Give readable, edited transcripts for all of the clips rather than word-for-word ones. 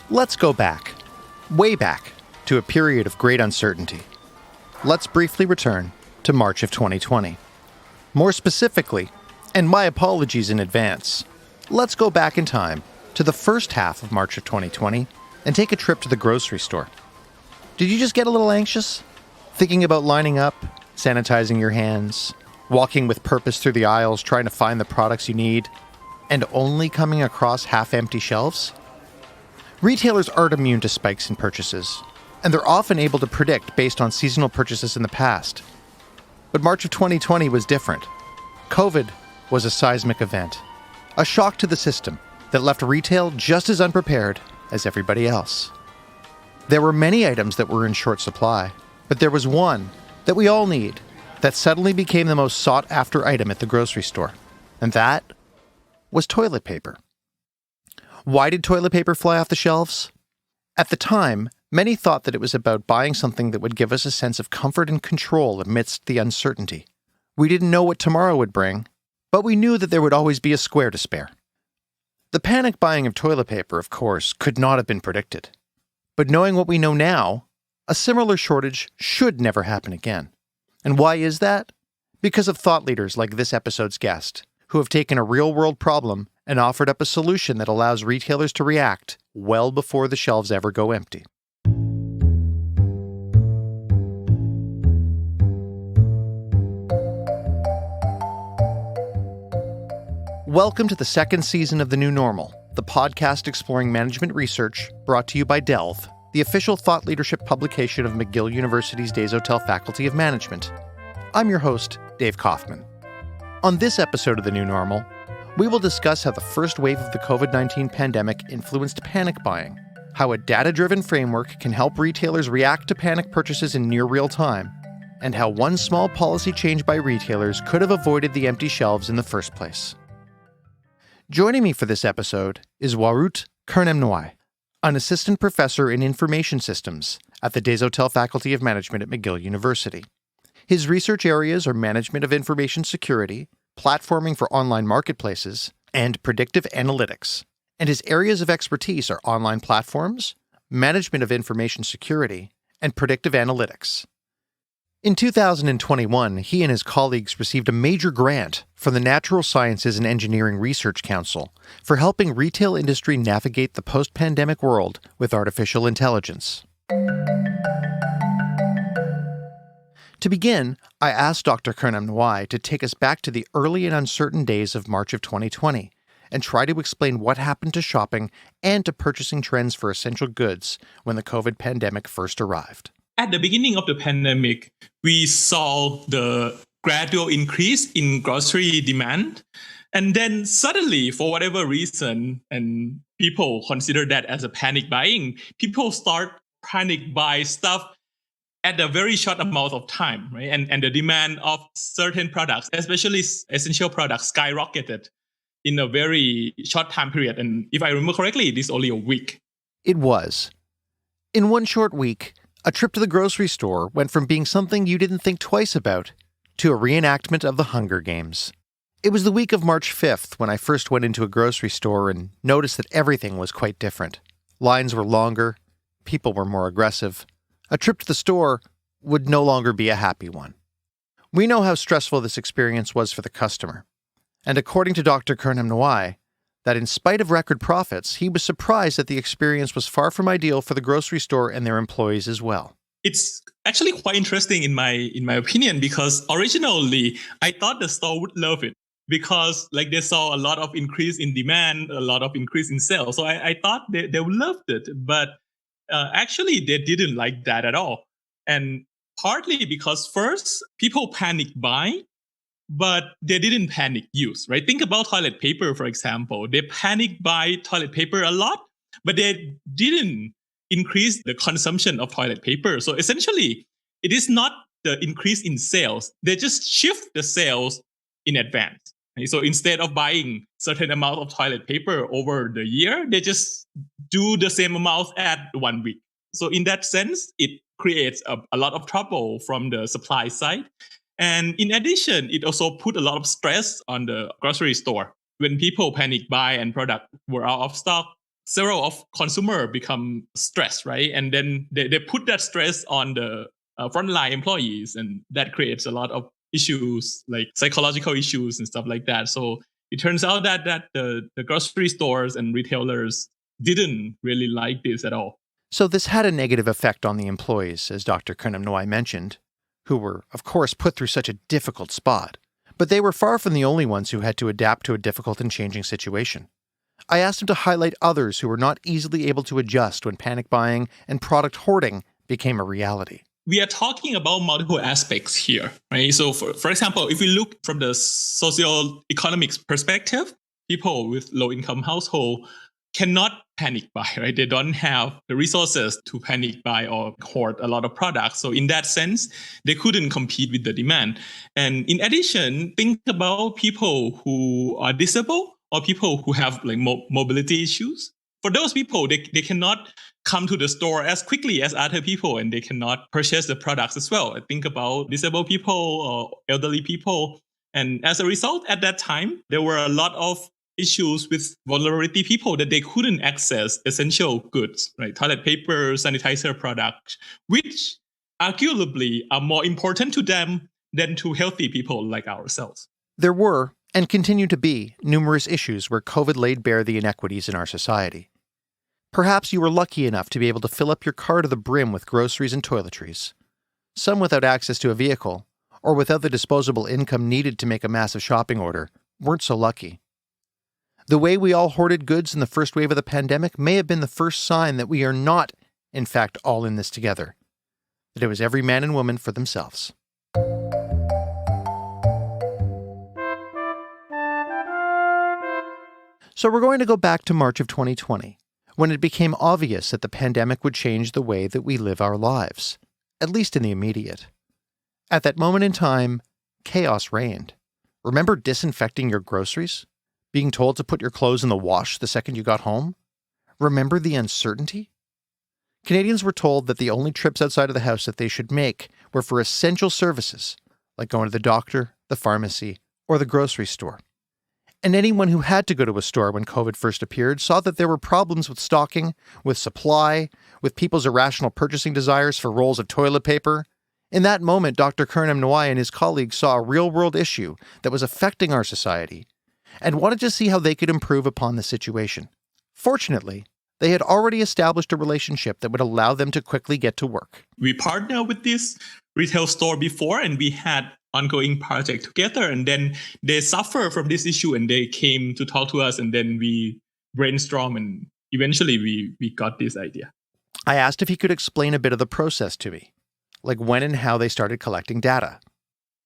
Let's go back, way back, to a period of great uncertainty. Let's briefly return to March of 2020. More specifically, and my apologies in advance, let's go back in time to the first half of March of 2020 and take a trip to the grocery store. Did you just get a little anxious? Thinking about lining up, sanitizing your hands, walking with purpose through the aisles trying to find the products you need, and only coming across half-empty shelves? Retailers aren't immune to spikes in purchases, and they're often able to predict based on seasonal purchases in the past. But March of 2020 was different. COVID was a seismic event, a shock to the system that left retail just as unprepared as everybody else. There were many items that were in short supply, but there was one that we all need that suddenly became the most sought-after item at the grocery store, and that was toilet paper. Why did toilet paper fly off the shelves? At the time, many thought that it was about buying something that would give us a sense of comfort and control amidst the uncertainty. We didn't know what tomorrow would bring, but we knew that there would always be a square to spare. The panic buying of toilet paper, of course, could not have been predicted. But knowing what we know now, a similar shortage should never happen again. And why is that? Because of thought leaders like this episode's guest, who have taken a real-world problem and offered up a solution that allows retailers to react well before the shelves ever go empty. Welcome to the second season of The New Normal, the podcast exploring management research brought to you by Delve, the official thought leadership publication of McGill University's Desautels Faculty of Management. I'm your host, Dave Kaufman. On this episode of The New Normal, we will discuss how the first wave of the COVID-19 pandemic influenced panic buying, how a data-driven framework can help retailers react to panic purchases in near real time, and how one small policy change by retailers could have avoided the empty shelves in the first place. Joining me for this episode is Warut Khern-am-nuai, an assistant professor in information systems at the Desautels Faculty of Management at McGill University. His research areas are management of information security, platforming for online marketplaces, and predictive analytics. And his areas of expertise are online platforms, management of information security, and predictive analytics. In 2021, he and his colleagues received a major grant from the Natural Sciences and Engineering Research Council for helping retail industry navigate the post-pandemic world with artificial intelligence. To begin, I asked Dr. Khern-am-nuai to take us back to the early and uncertain days of March of 2020 and try to explain what happened to shopping and to purchasing trends for essential goods when the COVID pandemic first arrived. At the beginning of the pandemic, we saw the gradual increase in grocery demand. And then suddenly, for whatever reason, and people consider that as a panic buying, people start panic buy stuff at a very short amount of time, right? And the demand of certain products, especially essential products, skyrocketed in a very short time period. And if I remember correctly, it is only a week. It was. In one short week, a trip to the grocery store went from being something you didn't think twice about to a reenactment of the Hunger Games. It was the week of March 5th when I first went into a grocery store and noticed that everything was quite different. Lines were longer, people were more aggressive. A trip to the store would no longer be a happy one. We know how stressful this experience was for the customer. And according to Dr. Khern-am-nuai, that in spite of record profits, he was surprised that the experience was far from ideal for the grocery store and their employees as well. It's actually quite interesting in my opinion, because originally I thought the store would love it because they saw a lot of increase in demand, a lot of increase in sales. So I thought they would love it, but actually they didn't like that at all. And partly because first, people panic buy, but they didn't panic use, right? Think about toilet paper, for example. They panic buy toilet paper a lot, but they didn't increase the consumption of toilet paper. So essentially, it is not the increase in sales. They just shift the sales in advance. Right? So instead of buying certain amount of toilet paper over the year, they just do the same amount at 1 week. So in that sense, it creates a lot of trouble from the supply side. And in addition, it also put a lot of stress on the grocery store. When people panic buy and product were out of stock, several of consumer become stressed, right? And then they put that stress on the frontline employees, and that creates a lot of issues like psychological issues and stuff like that. So it turns out that the grocery stores and retailers didn't really like this at all. So this had a negative effect on the employees, as Dr. Khern-am-nuai mentioned, who were, of course, put through such a difficult spot. But they were far from the only ones who had to adapt to a difficult and changing situation. I asked him to highlight others who were not easily able to adjust when panic buying and product hoarding became a reality. We are talking about multiple aspects here, right? So for example, if we look from the socio-economics perspective, people with low-income household cannot panic buy, right? They don't have the resources to panic buy or hoard a lot of products. So in that sense, they couldn't compete with the demand. And in addition, think about people who are disabled or people who have like mobility issues. For those people, they cannot come to the store as quickly as other people, and they cannot purchase the products as well. I think about disabled people or elderly people. And as a result, at that time, there were a lot of issues with vulnerability people that they couldn't access essential goods, right? Toilet paper, sanitizer products, which arguably are more important to them than to healthy people like ourselves. There were, and continue to be, numerous issues where COVID laid bare the inequities in our society. Perhaps you were lucky enough to be able to fill up your car to the brim with groceries and toiletries. Some without access to a vehicle, or without the disposable income needed to make a massive shopping order, weren't so lucky. The way we all hoarded goods in the first wave of the pandemic may have been the first sign that we are not, in fact, all in this together. That it was every man and woman for themselves. So we're going to go back to March of 2020, when it became obvious that the pandemic would change the way that we live our lives, at least in the immediate. At that moment in time, chaos reigned. Remember disinfecting your groceries? Being told to put your clothes in the wash the second you got home? Remember the uncertainty? Canadians were told that the only trips outside of the house that they should make were for essential services, like going to the doctor, the pharmacy, or the grocery store. And anyone who had to go to a store when COVID first appeared saw that there were problems with stocking, with supply, with people's irrational purchasing desires for rolls of toilet paper. In that moment, Dr. Khern-am-nuai and his colleagues saw a real-world issue that was affecting our society and wanted to see how they could improve upon the situation. Fortunately, they had already established a relationship that would allow them to quickly get to work. We partnered with this retail store before, and we had ongoing project together, and then they suffer from this issue and they came to talk to us, and then we brainstorm, and eventually we got this idea. I asked if he could explain a bit of the process to me, like when and how they started collecting data.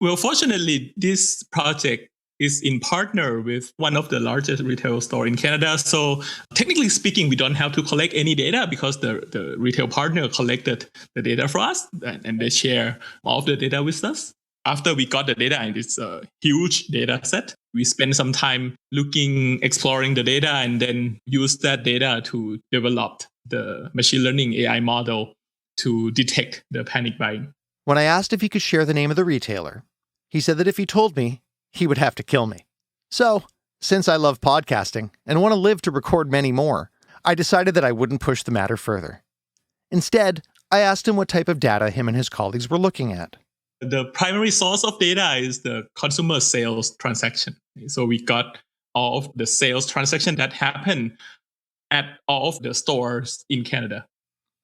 Well, fortunately, this project is in partner with one of the largest retail store in Canada. So technically speaking, we don't have to collect any data because the retail partner collected the data for us, and they share all of the data with us. After we got the data, and it's a huge data set, we spend some time looking, exploring the data, and then use that data to develop the machine learning AI model to detect the panic buying. When I asked if he could share the name of the retailer, he said that if he told me, he would have to kill me. So, since I love podcasting and want to live to record many more, I decided that I wouldn't push the matter further. Instead, I asked him what type of data him and his colleagues were looking at. The primary source of data is the consumer sales transaction. So we got all of the sales transaction that happen at all of the stores in Canada.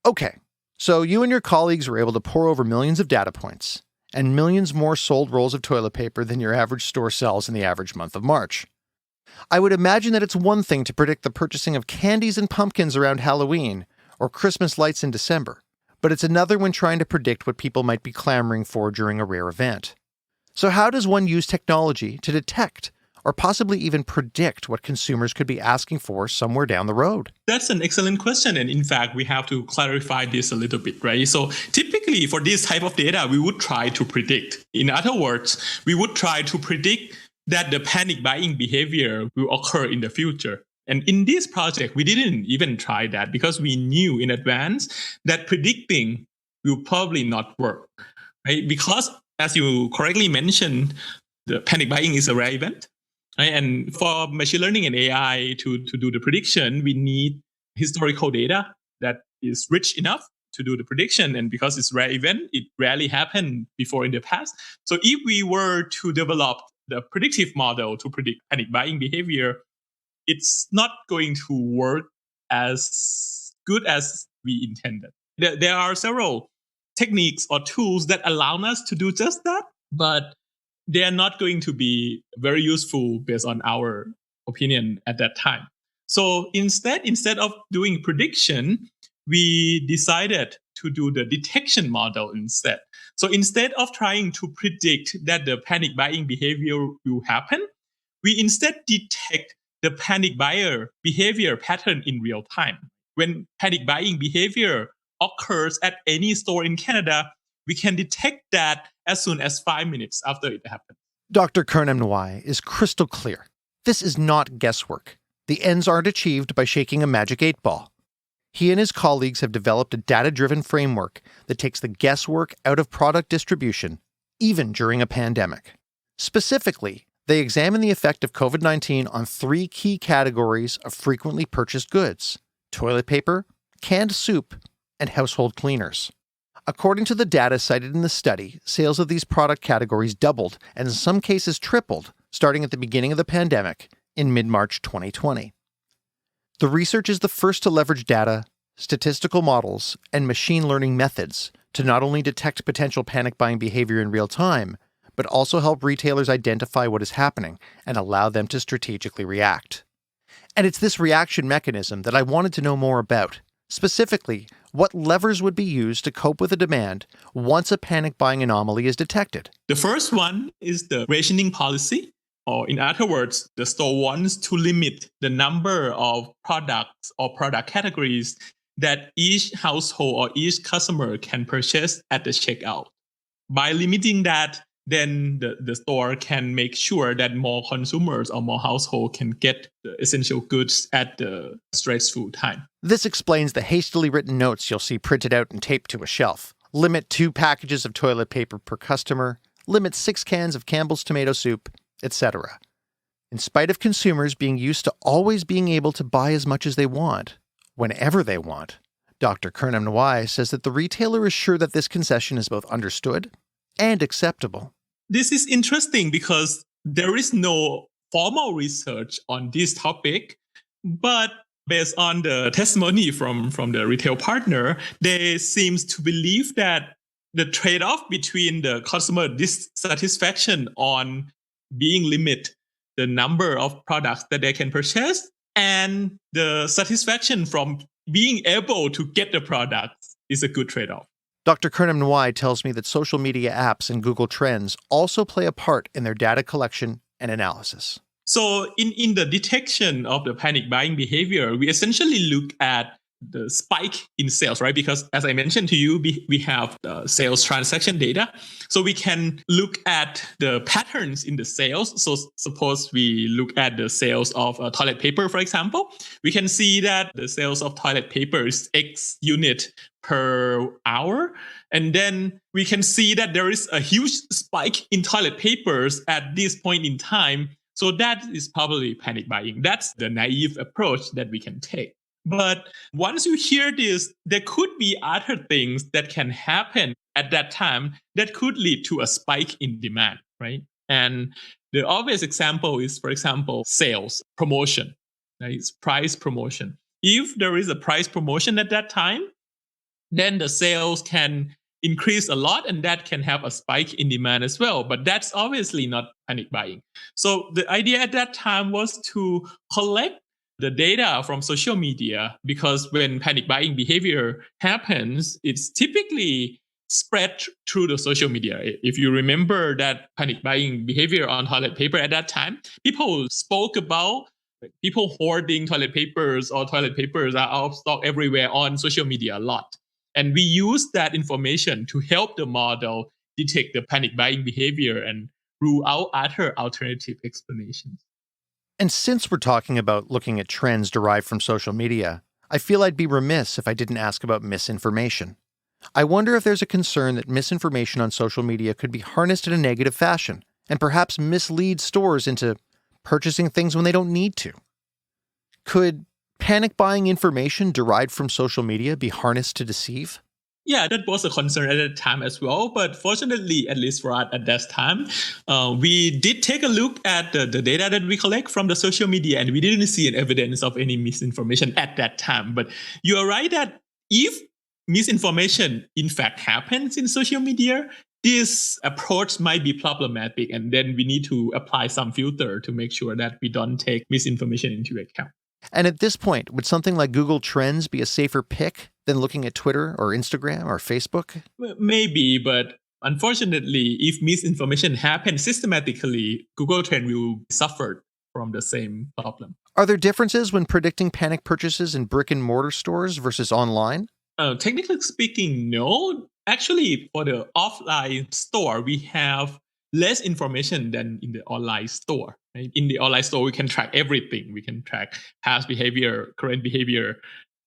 Okay, so you and your colleagues were able to pour over millions of data points and millions more sold rolls of toilet paper than your average store sells in the average month of March. I would imagine that it's one thing to predict the purchasing of candies and pumpkins around Halloween or Christmas lights in December, but it's another when trying to predict what people might be clamoring for during a rare event. So how does one use technology to detect or possibly even predict what consumers could be asking for somewhere down the road? That's an excellent question. And in fact, we have to clarify this a little bit, right? So typically for this type of data, we would try to predict. In other words, we would try to predict that the panic buying behavior will occur in the future. And in this project, we didn't even try that because we knew in advance that predicting will probably not work, right? Because as you correctly mentioned, the panic buying is a rare event. Right? And for machine learning and AI to do the prediction, we need historical data that is rich enough to do the prediction. And because it's rare event, it rarely happened before in the past. So if we were to develop the predictive model to predict panic buying behavior, it's not going to work as good as we intended. There are several techniques or tools that allow us to do just that, but they are not going to be very useful based on our opinion at that time. So instead of doing prediction, we decided to do the detection model instead. So instead of trying to predict that the panic buying behavior will happen, we instead detect the panic buyer behavior pattern in real time. When panic buying behavior occurs at any store in Canada, we can detect that as soon as 5 minutes after it happens. Dr. Khern-am-nuai is crystal clear. This is not guesswork. The ends aren't achieved by shaking a magic 8-ball. He and his colleagues have developed a data-driven framework that takes the guesswork out of product distribution, even during a pandemic. Specifically, they examine the effect of COVID-19 on 3 key categories of frequently purchased goods: toilet paper, canned soup, and household cleaners. According to the data cited in the study, sales of these product categories doubled and in some cases tripled starting at the beginning of the pandemic in mid-March 2020. The research is the first to leverage data, statistical models, and machine learning methods to not only detect potential panic buying behavior in real time, but also help retailers identify what is happening and allow them to strategically react. And it's this reaction mechanism that I wanted to know more about. Specifically, what levers would be used to cope with a demand once a panic buying anomaly is detected? The first one is the rationing policy, or in other words, the store wants to limit the number of products or product categories that each household or each customer can purchase at the checkout. By limiting that, then the store can make sure that more consumers or more households can get the essential goods at the stressful time. This explains the hastily written notes you'll see printed out and taped to a shelf. Limit 2 packages of toilet paper per customer, limit 6 cans of Campbell's tomato soup, etc. In spite of consumers being used to always being able to buy as much as they want, whenever they want, Dr. Khern-am-nuai says that the retailer is sure that this concession is both understood and acceptable. This is interesting because there is no formal research on this topic, but based on the testimony from the retail partner, they seem to believe that the trade-off between the customer dissatisfaction on being limited the number of products that they can purchase and the satisfaction from being able to get the products is a good trade-off. Dr. Khern-am-nuai tells me that social media apps and Google Trends also play a part in their data collection and analysis. So in the detection of the panic buying behavior, we essentially look at the spike in sales, right? Because as I mentioned to you, we have the sales transaction data. So we can look at the patterns in the sales. So suppose we look at the sales of toilet paper, for example, we can see that the sales of toilet paper is X unit per hour. And then we can see that there is a huge spike in toilet papers at this point in time. So that is probably panic buying. That's the naive approach that we can take. But once you hear this, there could be other things that can happen at that time that could lead to a spike in demand, right? And the obvious example is, for example, sales promotion. That is price promotion. If there is a price promotion at that time, then the sales can increase a lot and that can have a spike in demand as well. But that's obviously not panic buying. So the idea at that time was to collect the data from social media, because when panic buying behavior happens, it's typically spread through the social media. If you remember that panic buying behavior on toilet paper at that time, people spoke about people hoarding toilet papers or toilet papers are out of stock everywhere on social media a lot. And we use that information to help the model detect the panic buying behavior and rule out other alternative explanations. And since we're talking about looking at trends derived from social media, I feel I'd be remiss if I didn't ask about misinformation. I wonder if there's a concern that misinformation on social media could be harnessed in a negative fashion and perhaps mislead stores into purchasing things when they don't need to. Could panic buying information derived from social media be harnessed to deceive? Yeah, that was a concern at the time as well. But fortunately, at least for us at that time, we did take a look at the data that we collect from the social media, and we didn't see an evidence of any misinformation at that time. But you are right that if misinformation in fact happens in social media, this approach might be problematic, and then we need to apply some filter to make sure that we don't take misinformation into account. And at this point, would something like Google Trends be a safer pick than looking at Twitter or Instagram or Facebook? Maybe, but unfortunately, if misinformation happens systematically, Google Trend will suffer from the same problem. Are there differences when predicting panic purchases in brick and mortar stores versus online? Technically speaking, no. Actually, for the offline store, we have less information than in the online store. Right? In the online store, we can track everything. We can track past behavior, current behavior.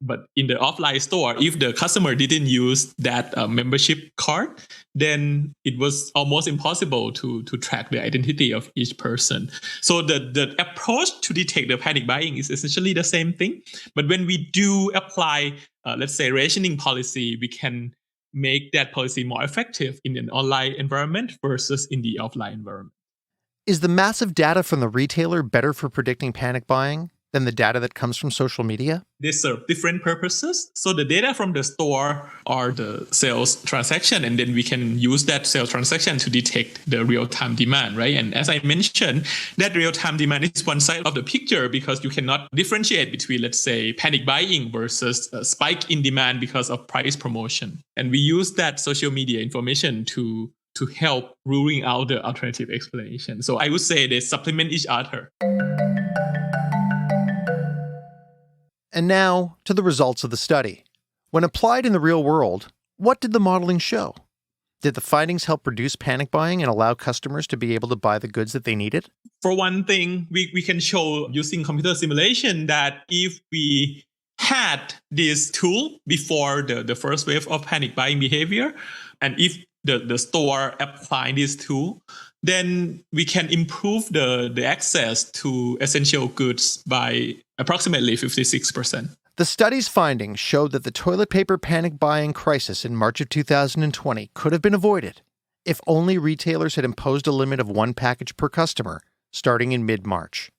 But in the offline store, if the customer didn't use that membership card, then it was almost impossible to track the identity of each person. So the approach to detect the panic buying is essentially the same thing. But when we do apply, let's say, rationing policy, we can make that policy more effective in an online environment versus in the offline environment. Is the massive data from the retailer better for predicting panic buying than the data that comes from social media? They serve different purposes. So the data from the store are the sales transaction, and then we can use that sales transaction to detect the real-time demand, right? And as I mentioned, that real-time demand is one side of the picture because you cannot differentiate between, let's say, panic buying versus a spike in demand because of price promotion. And we use that social media information to help ruling out the alternative explanation. So I would say they supplement each other. And now to the results of the study. When applied in the real world, what did the modeling show? Did the findings help reduce panic buying and allow customers to be able to buy the goods that they needed? For one thing, we can show using computer simulation that if we had this tool before the first wave of panic buying behavior, and if the store apply this tool, then we can improve the access to essential goods by approximately 56%. The study's findings showed that the toilet paper panic buying crisis in March of 2020 could have been avoided if only retailers had imposed a limit of one package per customer starting in mid-March.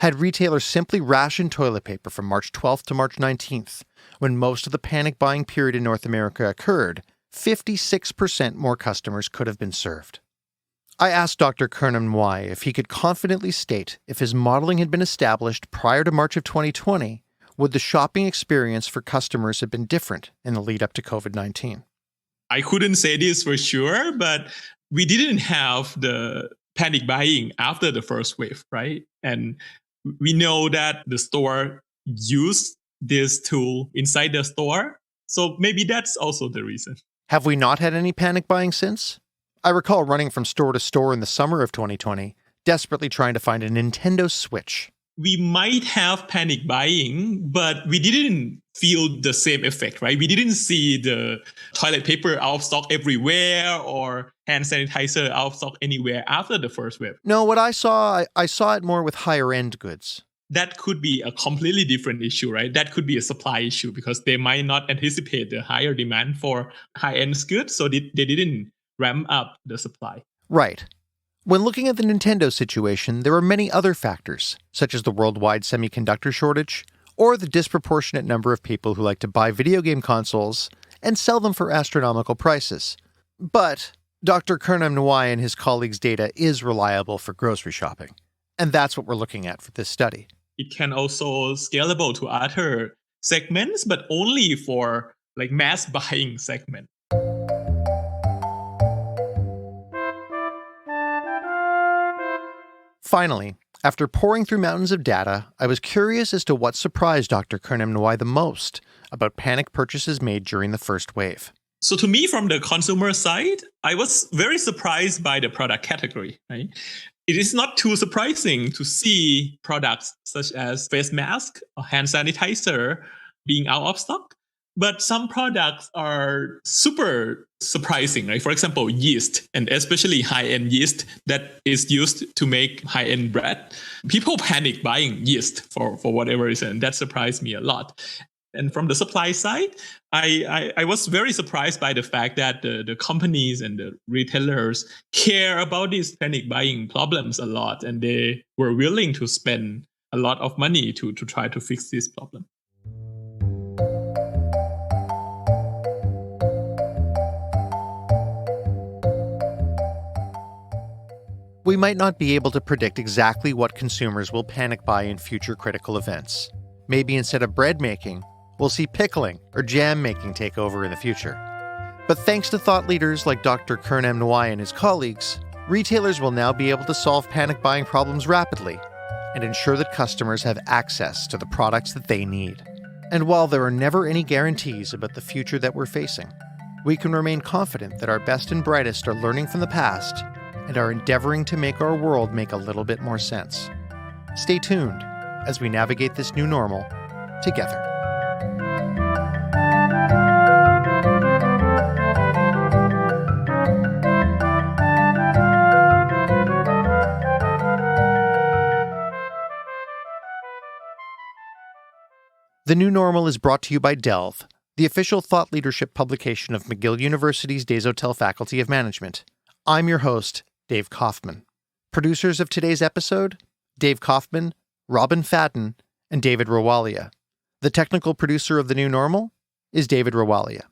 Had retailers simply rationed toilet paper from March 12th to March 19th, when most of the panic buying period in North America occurred, 56% more customers could have been served. I asked Dr. Khern-am-nuai if he could confidently state if his modeling had been established prior to March of 2020, would the shopping experience for customers have been different in the lead up to COVID-19? I couldn't say this for sure, but we didn't have the panic buying after the first wave, right? And we know that the store used this tool inside the store. So maybe that's also the reason. Have we not had any panic buying since? I recall running from store to store in the summer of 2020, desperately trying to find a Nintendo Switch. We might have panic buying, but we didn't feel the same effect, right? We didn't see the toilet paper out of stock everywhere or hand sanitizer out of stock anywhere after the first wave. No, what I saw it more with higher end goods. That could be a completely different issue, right? That could be a supply issue because they might not anticipate the higher demand for high-end goods, so they didn't ramp up the supply. Right. When looking at the Nintendo situation, there are many other factors, such as the worldwide semiconductor shortage, or the disproportionate number of people who like to buy video game consoles and sell them for astronomical prices. But Dr. Khern-am-nuai and his colleagues' data is reliable for grocery shopping, and that's what we're looking at for this study. It can also scalable to other segments, but only for like mass buying segment. Finally, after poring through mountains of data, I was curious as to what surprised Dr. Khern-am-nuai the most about panic purchases made during the first wave. So to me, from the consumer side, I was very surprised by the product category, right? It is not too surprising to see products such as face mask or hand sanitizer being out of stock. But some products are super surprising, right? For example, yeast, and especially high-end yeast that is used to make high-end bread. People panic buying yeast for whatever reason. That surprised me a lot. And from the supply side, I was very surprised by the fact that the companies and the retailers care about these panic buying problems a lot, and they were willing to spend a lot of money to try to fix this problem. We might not be able to predict exactly what consumers will panic buy in future critical events. Maybe instead of bread making, we'll see pickling or jam making take over in the future. But thanks to thought leaders like Dr. Khern-am-nuai and his colleagues, retailers will now be able to solve panic buying problems rapidly and ensure that customers have access to the products that they need. And while there are never any guarantees about the future that we're facing, we can remain confident that our best and brightest are learning from the past and are endeavoring to make our world make a little bit more sense. Stay tuned as we navigate this new normal together. The New Normal is brought to you by Delve, the official thought leadership publication of McGill University's Desautels Faculty of Management. I'm your host, Dave Kaufman. Producers of today's episode, Dave Kaufman, Robin Fadden, and David Rawalia. The technical producer of The New Normal is David Rawalia.